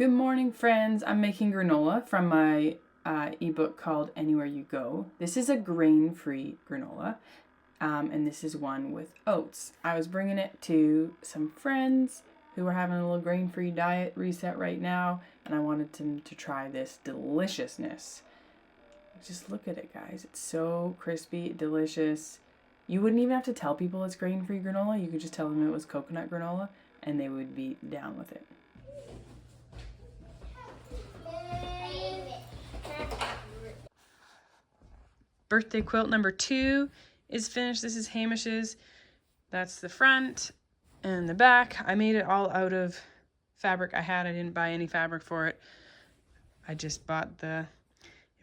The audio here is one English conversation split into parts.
Good morning, friends. I'm making granola from my ebook called Anywhere You Go. This is a grain-free granola, and this is one with oats. I was bringing it to some friends who were having a little grain-free diet reset right now, and I wanted them to try this deliciousness. Just look at it, guys. It's so crispy, delicious. You wouldn't even have to tell people it's grain-free granola. You could just tell them it was coconut granola, and they would be down with it. Birthday quilt number 2 is finished. This is Hamish's. That's the front and the back. I made it all out of fabric I had. I didn't buy any fabric for it. I just bought the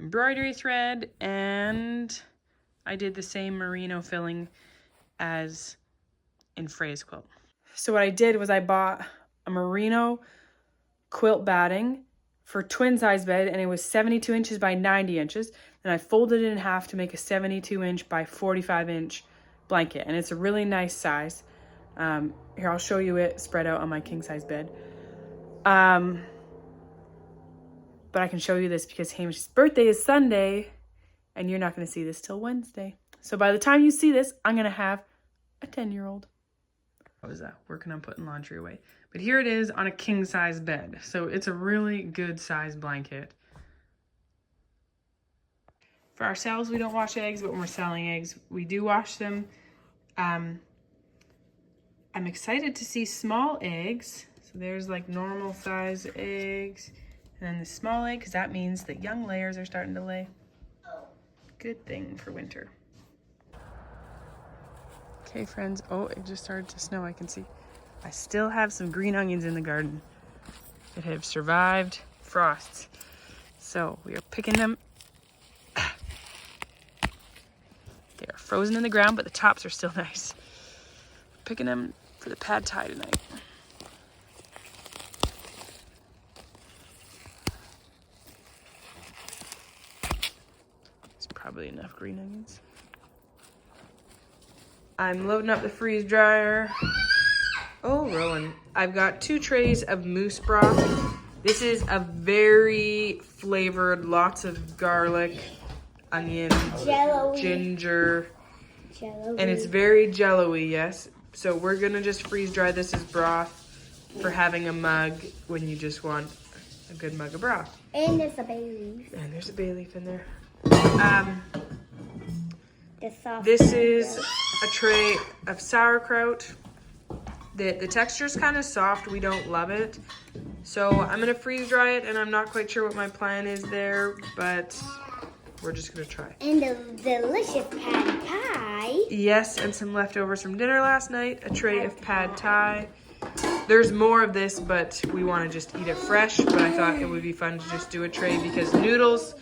embroidery thread, and I did the same merino filling as in Freya's quilt. So what I did was I bought a merino quilt batting for twin size bed, and it was 72 inches by 90 inches. And I folded it in half to make a 72 inch by 45 inch blanket. And it's a really nice size. Here, I'll show you it spread out on my king size bed. But I can show you this because Hamish's birthday is Sunday, and you're not going to see this till Wednesday. So by the time you see this, I'm going to have a 10-year-old. I was working on putting laundry away. But here it is on a king size bed. So it's a really good size blanket. For ourselves, we don't wash eggs, but when we're selling eggs, we do wash them. I'm excited to see small eggs. So there's like normal size eggs, and then the small egg, because that means that young layers are starting to lay. Good thing for winter. Okay, friends. Oh, it just started to snow, I can see. I still have some green onions in the garden that have survived frosts. So we are picking them. They are frozen in the ground, but the tops are still nice. Picking them for the pad thai tonight. There's probably enough green onions. I'm loading up the freeze dryer. Oh, Rowan. I've got 2 trays of moose broth. This is a very flavored, lots of garlic, onion, jello-y, ginger, jello-y. And it's very jello-y, yes. So we're gonna just freeze dry this as broth for having a mug when you just want a good mug of broth. And there's a bay leaf. And there's a bay leaf in there. This is a tray of sauerkraut. The texture's kind of soft. We don't love it. So I'm gonna freeze dry it, and I'm not quite sure what my plan is there, but we're just gonna try. And the delicious pad thai. Yes, and some leftovers from dinner last night. A tray of pad thai. There's more of this, but we want to just eat it fresh. But I thought it would be fun to just do a tray because noodles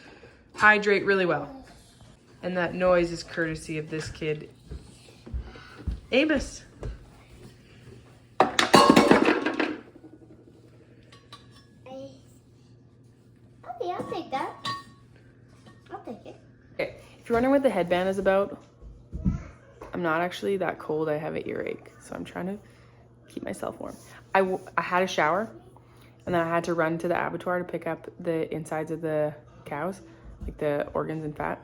hydrate really well. And that noise is courtesy of this kid, Amos. Okay, I'll take that. I'll take it. Okay, if you're wondering what the headband is about, I'm not actually that cold. I have an earache, so I'm trying to keep myself warm. I had a shower, and then I had to run to the abattoir to pick up the insides of the cows, like the organs and fat.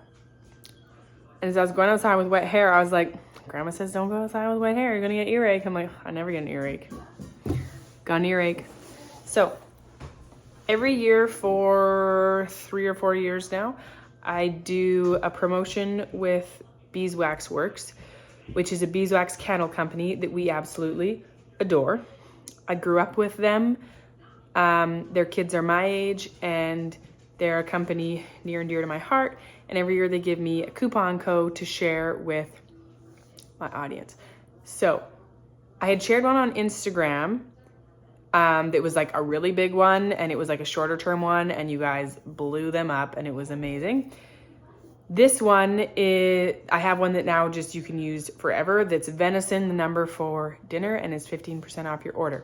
And as I was going outside with wet hair, I was like, Grandma says don't go outside with wet hair. You're gonna get earache. I'm like, I never get an earache. Got an earache. So every year for 3 or 4 years now, I do a promotion with Beeswax Works, which is a beeswax candle company that we absolutely adore. I grew up with them. Their kids are my age, and they're a company near and dear to my heart. And every year they give me a coupon code to share with my audience. So I had shared one on Instagram that was like a really big one, and it was like a shorter term one, and you guys blew them up, and it was amazing. This one is, I have one that now just you can use forever. That's Venison, the number for dinner, and it's 15% off your order.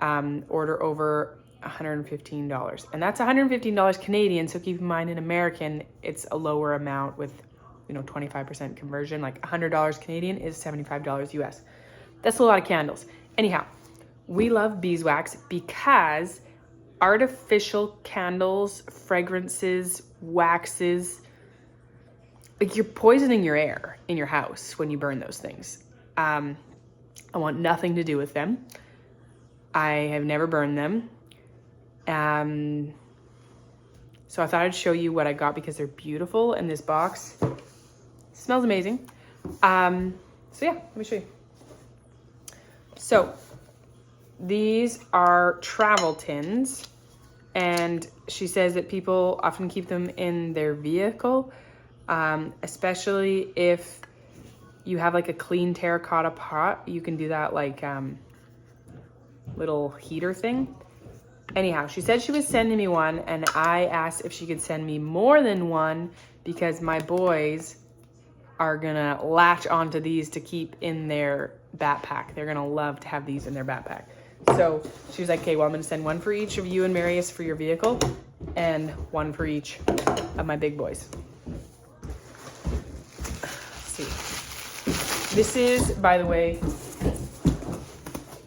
Order over $115, and that's $115 Canadian. So keep in mind, in American, it's a lower amount with, 25% conversion. Like $100 Canadian is $75 US. That's a lot of candles. Anyhow, we love beeswax because artificial candles, fragrances, waxes. Like, you're poisoning your air in your house when you burn those things. I want nothing to do with them. I have never burned them. So I thought I'd show you what I got because they're beautiful, and this box smells amazing. So yeah, let me show you. So these are travel tins, and she says that people often keep them in their vehicle, especially if you have like a clean terracotta pot. You can do that like little heater thing. Anyhow, she said she was sending me one, and I asked if she could send me more than one because my boys are gonna latch onto these to keep in their backpack. They're gonna love to have these in their backpack. So she was like, okay, well, I'm gonna send one for each of you and Marius for your vehicle and one for each of my big boys. Let's see. This is, by the way,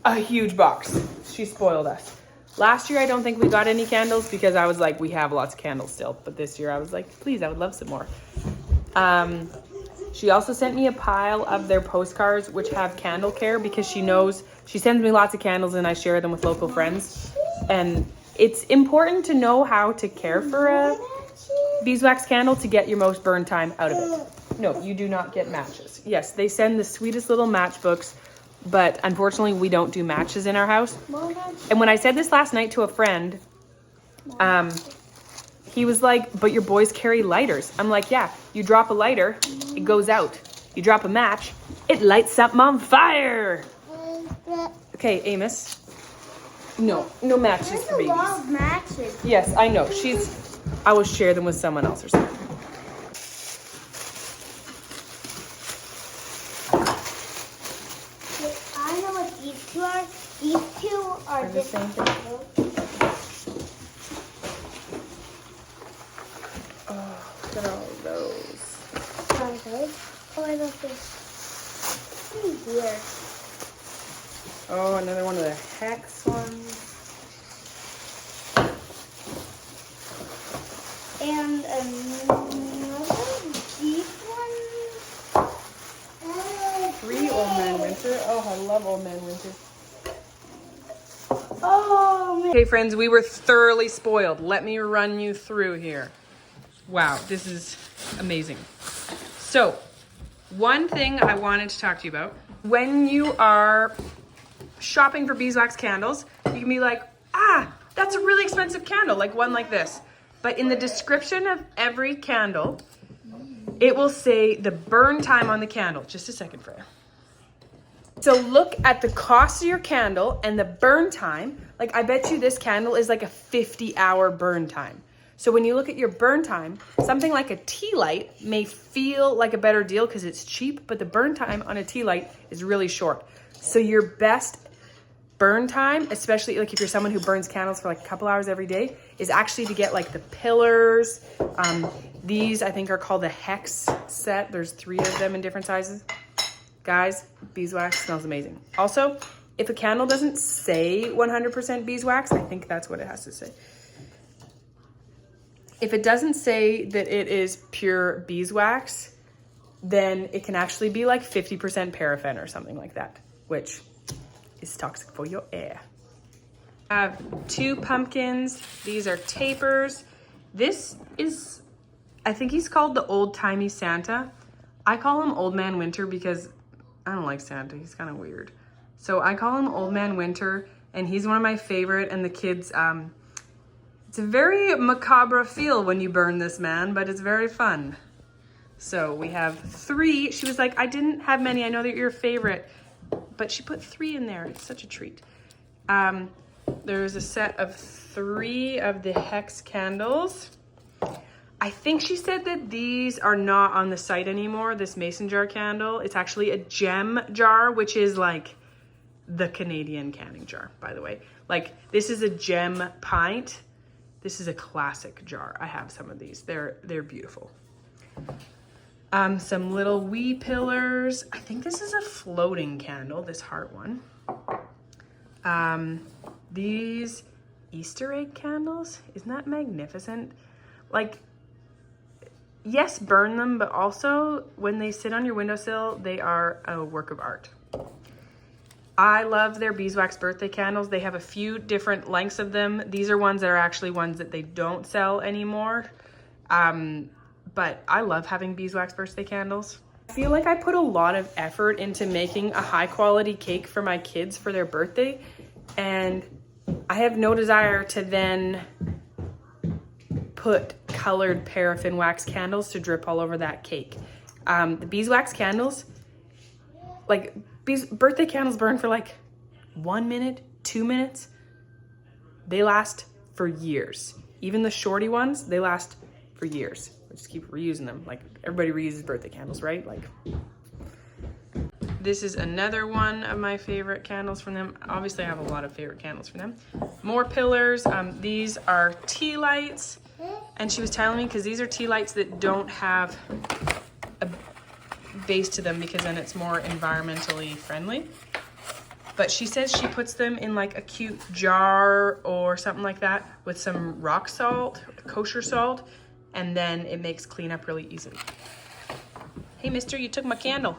a huge box. She spoiled us. Last year, I don't think we got any candles because I was like, we have lots of candles still. But this year I was like, please, I would love some more. She also sent me a pile of their postcards, which have candle care, because she knows she sends me lots of candles and I share them with local friends. And it's important to know how to care for a beeswax candle to get your most burn time out of it. No, you do not get matches. Yes, they send the sweetest little matchbooks, but unfortunately we don't do matches in our house. And when I said this last night to a friend, he was like, but your boys carry lighters. I'm like, yeah, you drop a lighter, it goes out. You drop a match, it lights something on fire. Okay, Amos. No matches for babies. There's a lot of matches. Yes, I know. I will share them with someone else or something. I know what these two are. These two are the same different. Oh, look at all those. Oh, I love this. Here. Oh, another one of the hex ones. And another deep one. 3 Old Man Winter. Oh, I love Old Man Winter. Oh, man. Okay, friends, we were thoroughly spoiled. Let me run you through here. Wow, this is amazing. So, one thing I wanted to talk to you about. When you are shopping for beeswax candles, you can be like, that's a really expensive candle, like one like this. But in the description of every candle, it will say the burn time on the candle. Just a second, Freya. So look at the cost of your candle and the burn time. Like, I bet you this candle is like a 50-hour burn time. So when you look at your burn time, something like a tea light may feel like a better deal because it's cheap, but the burn time on a tea light is really short. So your best burn time, especially like if you're someone who burns candles for like a couple hours every day, is actually to get like the pillars. These I think are called the hex set. There's 3 of them in different sizes. Guys, beeswax smells amazing. Also, if a candle doesn't say 100% beeswax, I think that's what it has to say. If it doesn't say that it is pure beeswax, then it can actually be like 50% paraffin or something like that, which is toxic for your air. I have 2 pumpkins. These are tapers. This is, I think he's called the old-timey Santa. I call him Old Man Winter because I don't like Santa. He's kind of weird. So I call him Old Man Winter, and he's one of my favorite, and the kids, it's a very macabre feel when you burn this man, but it's very fun. So we have 3. She was like, I didn't have many. I know that you're your favorite. But she put 3 in there. It's such a treat. There's a set of 3 of the hex candles. I think she said that these are not on the site anymore, this mason jar candle. It's actually a gem jar, which is like the Canadian canning jar, by the way. Like, this is a gem pint. This is a classic jar. I have some of these. They're beautiful. Some little wee pillars. I think this is a floating candle, this heart one. These Easter egg candles. Isn't that magnificent? Like, yes, burn them, but also when they sit on your windowsill, they are a work of art. I love their Beeswax birthday candles. They have a few different lengths of them. These are ones that are actually ones that they don't sell anymore. But I love having Beeswax birthday candles. I feel like I put a lot of effort into making a high quality cake for my kids for their birthday, and I have no desire to then put colored paraffin wax candles to drip all over that cake. The beeswax candles, like birthday candles burn for like 1 minute, 2 minutes. They last for years. Even the shorty ones, they last for years. I just keep reusing them. Like everybody reuses birthday candles, right? Like this is another one of my favorite candles from them. Obviously I have a lot of favorite candles from them. More pillars. These are tea lights. And she was telling me, because these are tea lights that don't have a base to them, because then it's more environmentally friendly. But she says she puts them in like a cute jar or something like that with some rock salt, kosher salt, and then it makes cleanup really easily. Hey mister, you took my candle.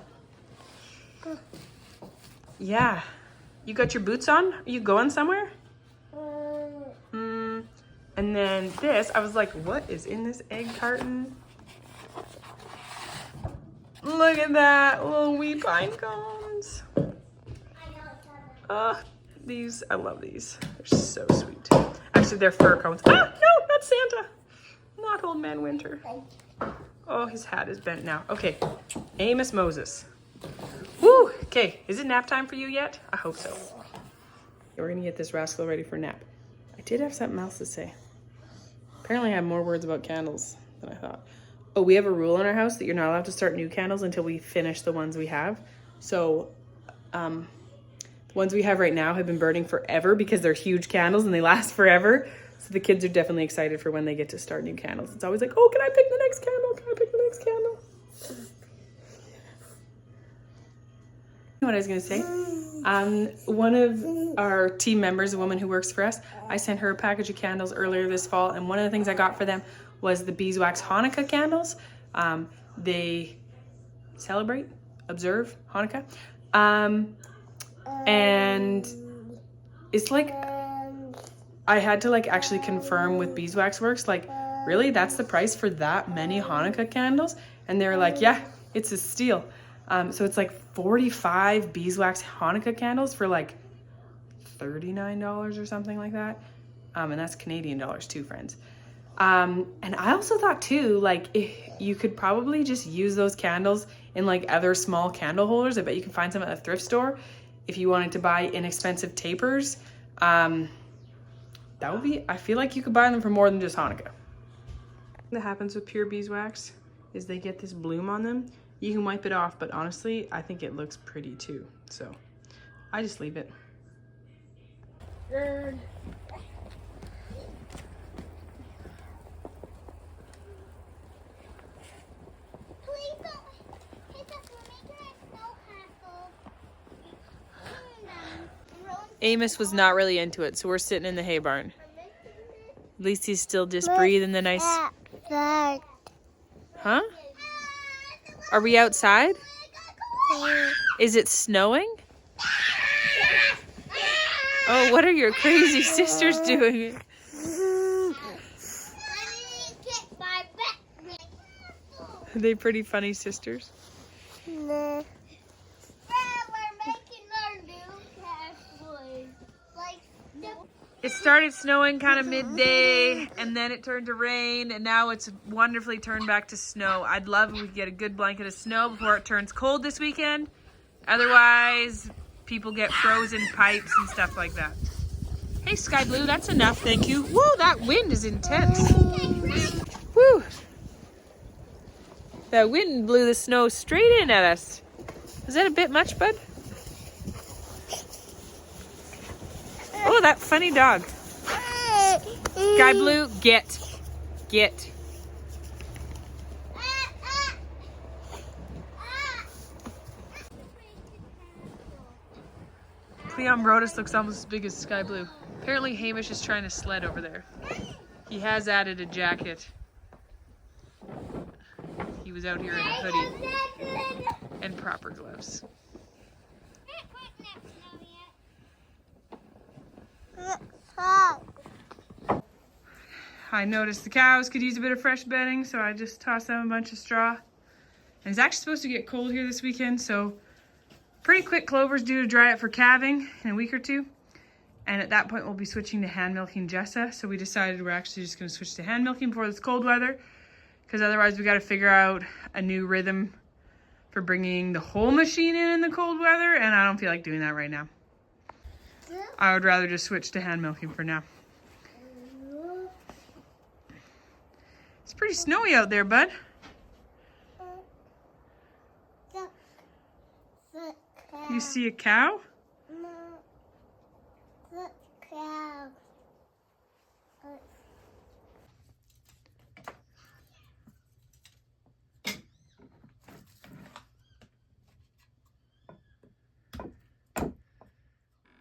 Yeah. You got your boots on? Are you going somewhere? And then this, I was like, what is in this egg carton? Look at that, little wee pine cones. These, I love these. They're so sweet. Actually, they're fir cones. Ah, no, that's Santa. Not Old Man Winter. Oh, his hat is bent now. Okay, Amos Moses. Woo, okay, is it nap time for you yet? I hope so. Okay, we're gonna get this rascal ready for nap. I did have something else to say. Apparently I have more words about candles than I thought. Oh, we have a rule in our house that you're not allowed to start new candles until we finish the ones we have. So, the ones we have right now have been burning forever because they're huge candles and they last forever. So the kids are definitely excited for when they get to start new candles. It's always like, oh, can I pick the next candle? Can I pick the next candle? What I was gonna say, one of our team members, a woman who works for us, I sent her a package of candles earlier this fall, and one of the things I got for them was the Beeswax Hanukkah candles. They celebrate, observe Hanukkah, and it's like, I had to like actually confirm with Beeswax Works, like, really, that's the price for that many Hanukkah candles? And they were like, yeah, it's a steal. So it's like 45 Beeswax Hanukkah candles for like $39 or something like that. And that's Canadian dollars too, friends. And I also thought too, like, you could probably just use those candles in like other small candle holders. I bet you can find some at a thrift store if you wanted to buy inexpensive tapers. That would be, I feel like you could buy them for more than just Hanukkah. What happens with pure beeswax is they get this bloom on them. You can wipe it off, but honestly, I think it looks pretty too. So I just leave it. Amos was not really into it, so we're sitting in the hay barn. At least he's still just breathing the nice... Huh? Are we outside? Is it snowing? Oh, what are your crazy sisters doing? Are they pretty funny sisters? It started snowing kind of midday, and then it turned to rain, and now it's wonderfully turned back to snow. I'd love if we could get a good blanket of snow before it turns cold this weekend. Otherwise, people get frozen pipes and stuff like that. Hey, Sky Blue, that's enough, thank you. Whoa, that wind is intense. Woo! That wind blew the snow straight in at us. Is that a bit much, bud? Oh, that funny dog. Sky Blue, get. Cleon Brodus looks almost as big as Sky Blue. Apparently Hamish is trying to sled over there. He has added a jacket. He was out here in a hoodie and proper gloves. I noticed the cows could use a bit of fresh bedding, so I just tossed them a bunch of straw. And it's actually supposed to get cold here this weekend, so pretty quick clover's due to dry up for calving in a week or two. And at that point, we'll be switching to hand milking Jessa. So we decided we're actually just gonna switch to hand milking before this cold weather, because otherwise we gotta figure out a new rhythm for bringing the whole machine in the cold weather, and I don't feel like doing that right now. I would rather just switch to hand milking for now. It's pretty snowy out there, bud. You see a cow?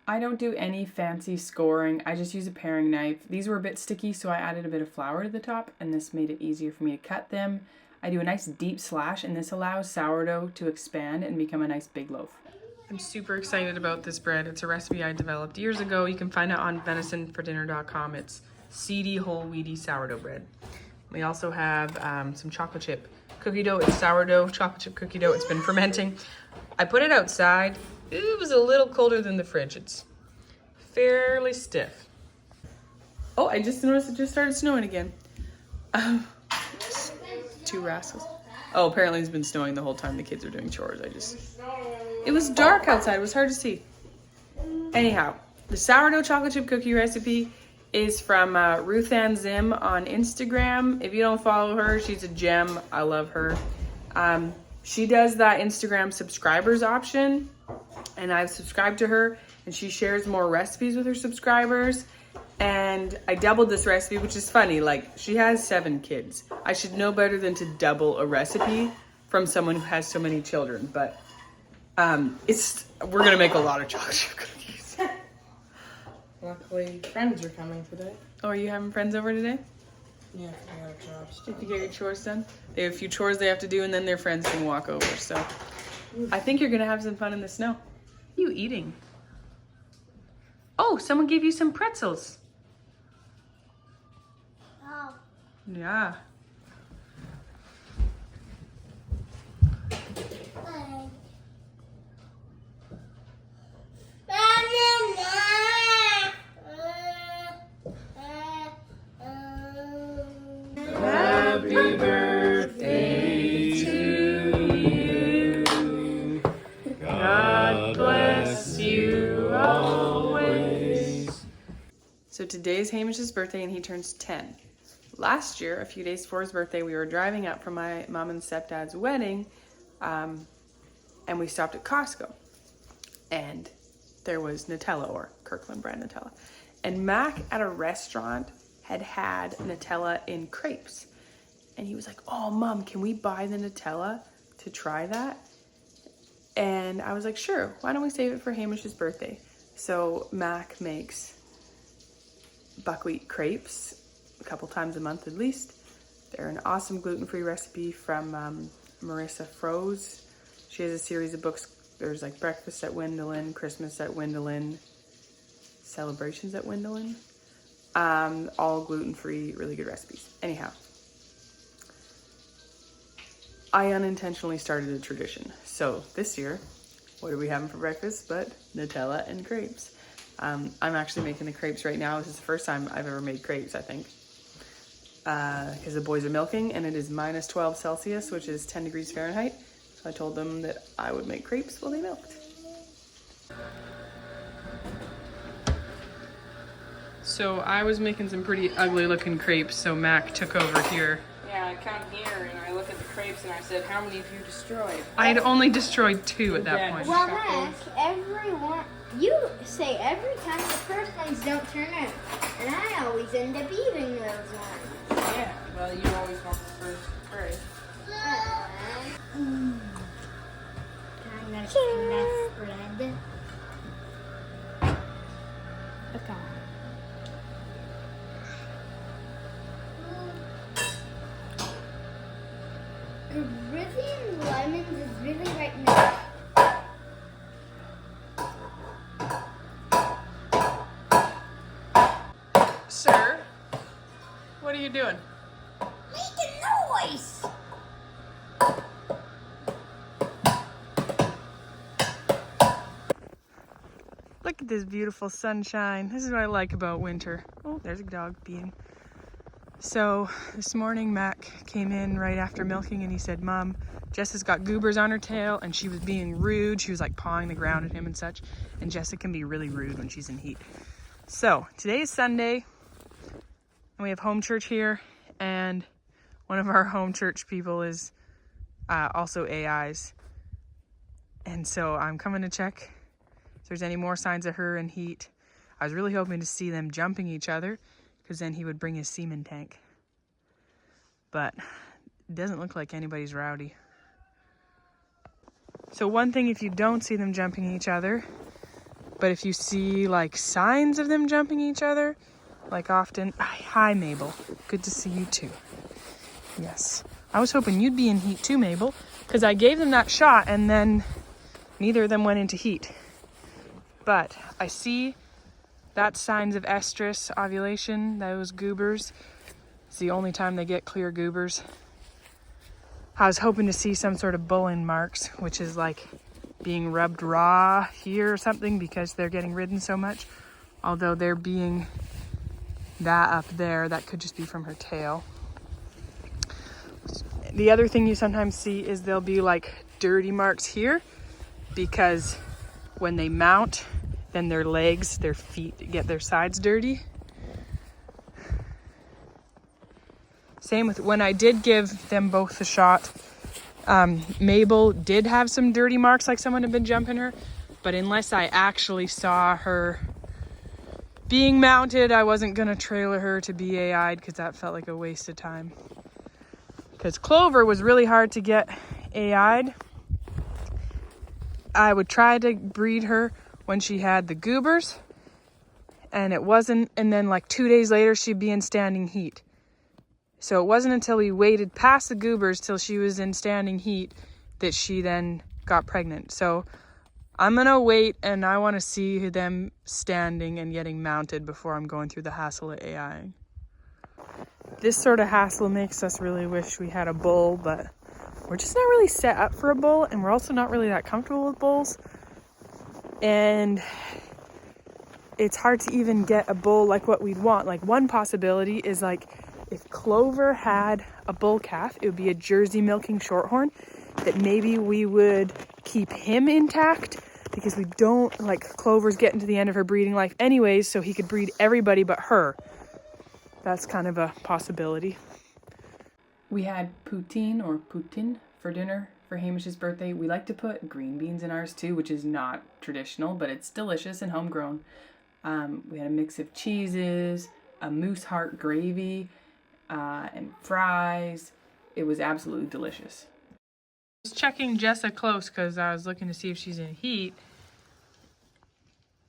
I don't do any fancy scoring. I just use a paring knife. These were a bit sticky, so I added a bit of flour to the top, and this made it easier for me to cut them. I do a nice deep slash, and this allows sourdough to expand and become a nice big loaf. I'm super excited about this bread. It's a recipe I developed years ago. You can find it on venisonfordinner.com. It's seedy, whole wheaty sourdough bread. We also have some chocolate chip cookie dough. It's sourdough chocolate chip cookie dough. It's been fermenting. I put it outside. It was a little colder than the fridge. It's fairly stiff. Oh, I just noticed it just started snowing again. Two rascals. Oh, apparently it's been snowing the whole time the kids are doing chores. It was dark outside. It was hard to see. Anyhow, the sourdough chocolate chip cookie recipe is from Ruth Ann Zim on Instagram. If you don't follow her, she's a gem. I love her. She does that Instagram subscribers option, and I've subscribed to her, and she shares more recipes with her subscribers. And I doubled this recipe, which is funny. Like, she has 7 kids. I should know better than to double a recipe from someone who has so many children. But we're gonna make a lot of chocolate chip cookies. Luckily, friends are coming today. Oh, are you having friends over today? Yeah, I got jobs. Did you get your chores done? They have a few chores they have to do, and then their friends can walk over. So I think you're gonna have some fun in the snow. What are you eating? Oh, someone gave you some pretzels. Oh. Yeah. Happy birthday to you. God bless you always. So today's Hamish's birthday, and he turns 10. Last year, a few days before his birthday, we were driving up from my mom and stepdad's wedding, and we stopped at Costco. And there was Nutella, or Kirkland brand Nutella. And Mac at a restaurant had Nutella in crepes. And he was like, oh, Mom, can we buy the Nutella to try that? And I was like, sure, why don't we save it for Hamish's birthday? So Mac makes buckwheat crepes a couple times a month at least. They're an awesome gluten-free recipe from Marissa Froze. She has a series of books. There's like Breakfast at Wendelin, Christmas at Wendelin, Celebrations at Wendelin. All gluten-free, really good recipes. Anyhow, I unintentionally started a tradition. So this year, what are we having for breakfast but Nutella and crepes? I'm actually making the crepes right now. This is the first time I've ever made crepes, I think. Because the boys are milking, and it is minus 12 Celsius, which is 10 degrees Fahrenheit. So I told them that I would make crepes while they milked. So I was making some pretty ugly looking crepes, so Mac took over here. Yeah, I come here and I look at the crepes and I said, how many have you destroyed? I'd only destroyed 2 at that Yeah. point. Well, Mac, you say every time the first ones don't turn out, and I always end up eating those ones. Yeah, well, you always want the first tray. I'm gonna clean that bread. Okay. The Brazilian lemons is really right now. Sir, what are you doing? Making noise! Look at this beautiful sunshine. This is what I like about winter. Oh, there's a dog peeing. So this morning Mac came in right after milking and he said, Mom, Jess has got goobers on her tail and she was being rude. She was like pawing the ground at him and such. And Jessica can be really rude when she's in heat. So today is Sunday and we have home church here. And one of our home church people is also AIs. And so I'm coming to check if there's any more signs of her in heat. I was really hoping to see them jumping each other because then he would bring his semen tank. But it doesn't look like anybody's rowdy. So one thing, if you don't see them jumping each other, but if you see like signs of them jumping each other, like often, hi Mabel, good to see you too. Yes, I was hoping you'd be in heat too, Mabel, because I gave them that shot and then neither of them went into heat. But I see that's signs of estrus ovulation, those goobers. It's the only time they get clear goobers. I was hoping to see some sort of bulling marks, which is like being rubbed raw here or something because they're getting ridden so much. Although they're being that up there, that could just be from her tail. The other thing you sometimes see is there'll be like dirty marks here because when they mount, then their legs, their feet get their sides dirty. Same with when I did give them both the shot. Mabel did have some dirty marks like someone had been jumping her, but unless I actually saw her being mounted, I wasn't gonna trailer her to be AI'd because that felt like a waste of time. Because Clover was really hard to get AI'd. I would try to breed her when she had the goobers and it wasn't, and then like 2 days later she'd be in standing heat. So it wasn't until we waited past the goobers till she was in standing heat that she then got pregnant. So I'm gonna wait and I want to see them standing and getting mounted before I'm going through the hassle of AIing. This sort of hassle makes us really wish we had a bull, but we're just not really set up for a bull, and we're also not really that comfortable with bulls. And it's hard to even get a bull like what we'd want. Like one possibility is like if Clover had a bull calf, it would be a Jersey milking shorthorn that maybe we would keep him intact because we don't like Clover's getting to the end of her breeding life anyways, so he could breed everybody but her. That's kind of a possibility. We had poutine or poutine for dinner for Hamish's birthday. We like to put green beans in ours too, which is not traditional, but it's delicious and homegrown. We had a mix of cheeses, a moose heart gravy, and fries. It was absolutely delicious. I was checking Jessa close because I was looking to see if she's in heat.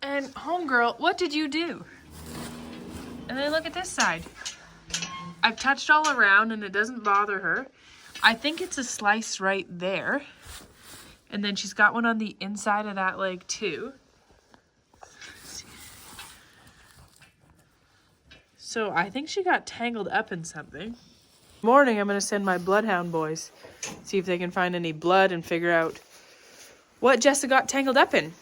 And homegirl, what did you do? And then look at this side. I've touched all around and it doesn't bother her. I think it's a slice right there. And then she's got one on the inside of that leg too. So I think she got tangled up in something. Morning, I'm gonna send my bloodhound boys. See if they can find any blood and figure out what Jessa got tangled up in.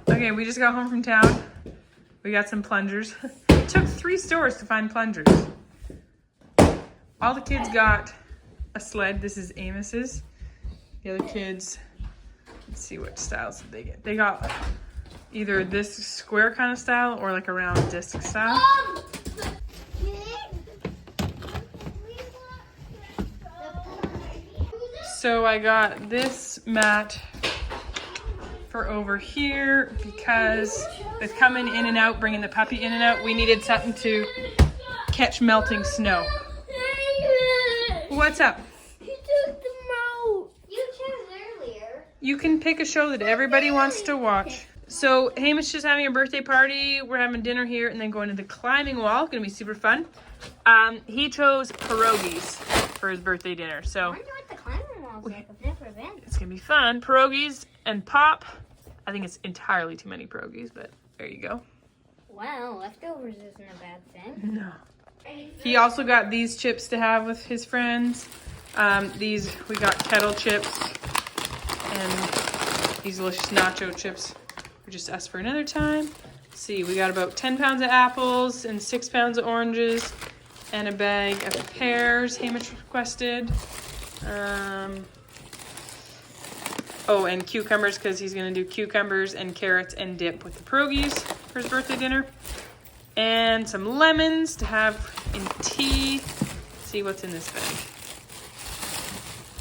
Okay, we just got home from town. We got some plungers. It took 3 stores to find plungers. All the kids got a sled. This is Amos's. The other kids, let's see what styles did they get. They got either this square kind of style or like a round disc style. So I got this mat for over here because with coming in and out, bringing the puppy in and out, we needed something to catch melting snow. What's up? You took the remote. You chose earlier. You can pick a show that everybody wants to watch. So Hamish is just having a birthday party. We're having dinner here and then going to the climbing wall. Gonna be super fun. He chose pierogies for his birthday dinner. I So wonder what the climbing wall's like. I've never been. it's gonna be fun. Pierogies and pop. I think it's entirely too many pierogies, but there you go. Wow, leftovers isn't a bad thing. No. He also got these chips to have with his friends. These, we got kettle chips and these delicious nacho chips. We just asked for another time. Let's see, we got about 10 pounds of apples and 6 pounds of oranges and a bag of pears Hamish requested. Oh, and cucumbers because he's gonna do cucumbers and carrots and dip with the pierogies for his birthday dinner. And some lemons to have in tea. Let's see what's in this bag.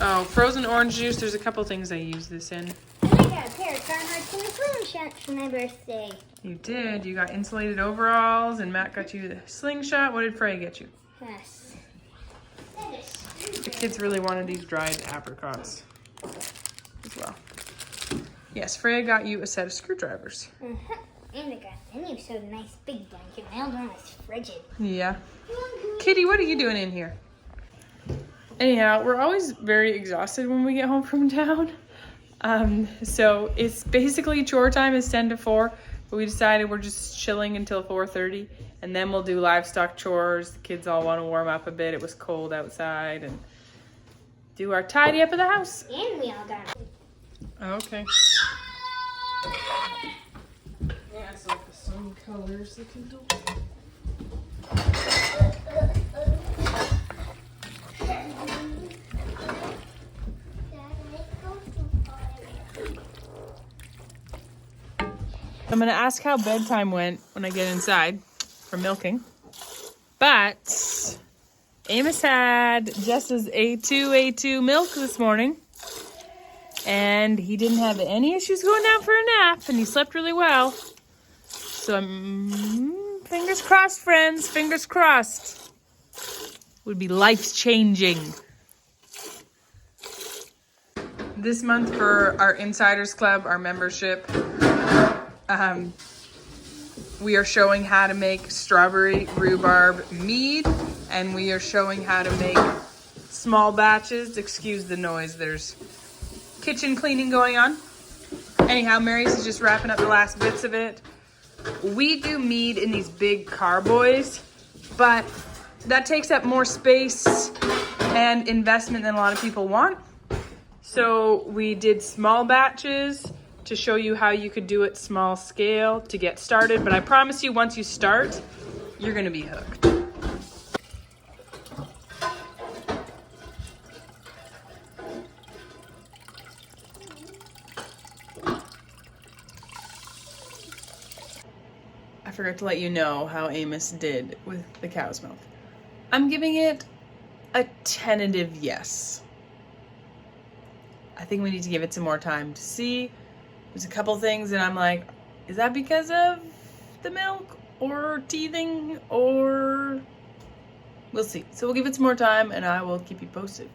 Oh, frozen orange juice. There's a couple things I use this in. And I got a pair of Carhartt and a slingshot for my birthday. You did. You got insulated overalls, and Matt got you the slingshot. What did Freya get you? Yes. The kids really wanted these dried apricots as well. Yes, Freya got you a set of screwdrivers. Uh-huh. And I got then you sewed a nice big blanket. My old one was frigid. Yeah. Kitty, what are you doing in here? Anyhow, we're always very exhausted when we get home from town. So it's basically chore time is 10 to 4, but we decided we're just chilling until 4:30 and then we'll do livestock chores. The kids all want to warm up a bit. It was cold outside and do our tidy up of the house. And we all got Okay. Yeah, it's like the sun colors they can do. I'm gonna ask how bedtime went when I get inside for milking. But Amos had Jess's A2 milk this morning. And he didn't have any issues going down for a nap, and he slept really well. So fingers crossed, friends, fingers crossed. Would be life-changing. This month for our Insiders Club, our membership, we are showing how to make strawberry rhubarb mead, and we are showing how to make small batches. Excuse the noise, there's kitchen cleaning going on. Anyhow, Marius is just wrapping up the last bits of it. We do mead in these big carboys, but that takes up more space and investment than a lot of people want. So we did small batches to show you how you could do it small scale to get started. But I promise you, once you start, you're gonna be hooked. I forgot to let you know how Amos did with the cow's milk. I'm giving it a tentative yes. I think we need to give it some more time to see. There's a couple things and I'm like, is that because of the milk or teething or we'll see. So we'll give it some more time and I will keep you posted.